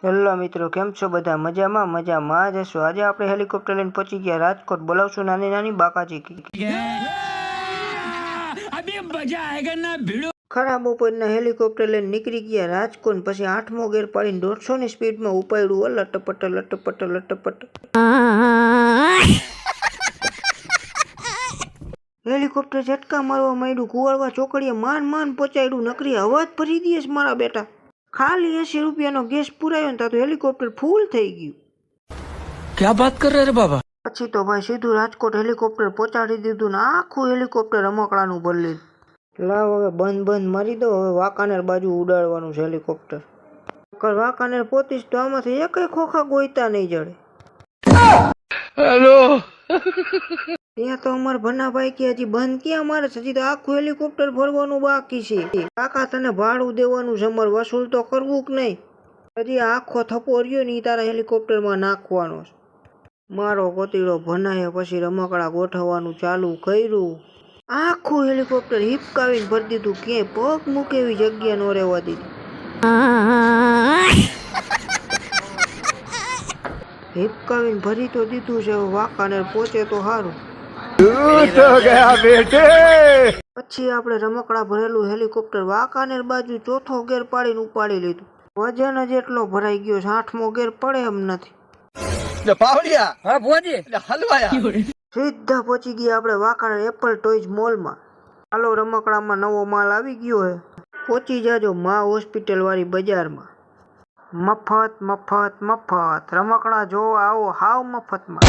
Hello મિત્રો, કેમ છો બધા? મજામાં જ હશો। આજે આપણે હેલિકોપ્ટર લઈને પહોંચી ગયા રાજકોટ। બોલાવશું નાની નાની બાકાજી ખરાબ બપોરના હેલિકોપ્ટર લઈને નીકળી ગયા રાજકોટ। પછી 8મો ગેર પાડીને 150 ની સ્પીડમાં ઉપાડ્યું લટપટ લટપટ લટપટ। હેલિકોપ્ટર ઝટકા મારવા માંડ્યું, કુવાડવા ચોકડીએ માન પહોંચાડ્યું। નકરી અવાજ ભરી દઈશ મારા બેટા। ખાલી 80 રૂપિયાનો ગેસ પુરાયો ને તો હેલિકોપ્ટર ફૂલ થઈ ગયું। क्या बात कर रहे रे बाबा। પછી તો ભાઈ સીધું રાજકોટ હેલિકોપ્ટર પહોંચાડી દીધું ને આખું હેલિકોપ્ટર રમકડાનું ભરી લીધું। લાવ હવે બંધ મારી દો, હવે વાંકાનેર બાજુ ઉડાડવાનું છે હેલિકોપ્ટર। વાંકાનેર પહોંચીશ તો આમાંથી એકય ખોખા ગોઈતા નહીં જડે। हेलो ત્યાં તો અમારા ભનાભાઈ કે હજી બંધ ક્યાં મારે છે, હજી તો આખું હેલિકોપ્ટર ભરવાનું બાકી છે। કાકા તને ભાડું દેવાનું છે, અમારે વસૂલ તો કરવું કે નહીં? હજી આખો થપ્પો રહ્યો ને ઈ તારા હેલિકોપ્ટરમાં નાખવાનો છે। મારો કોતીડો ભનાએ પછી રમકડા ગોઠવવાનું ચાલુ કર્યું। આખું હેલિકોપ્ટર હિપકાવીને ભરી દીધું, ક્યાંય પગ મૂકે એવી જગ્યા ન રહેવા દીધી। હિપકાવીને ભરી તો દીધું છે, વાંકાનેર પહોંચે તો સારું। પછી આપણે રમકડા ભરેલું હેલિકોપ્ટર વાંકાનેર બાજુ 4થો ગેર પાડીને ઉપાડી લીધું। વજન જ એટલો ભરાઈ ગયો છે, 8મો ગેર પડે એમ નથી। સીધા પહોંચી ગયા આપણે વાંકાનેર એપલ ટોયઝ મોલમાં। હાલો, રમકડામાં નવો માલ આવી ગયો છે, પહોંચી જાજો મા હોસ્પિટલ વાળી બજારમાં। મફત રમકડા જોવા આવો, હાવ મફતમાં।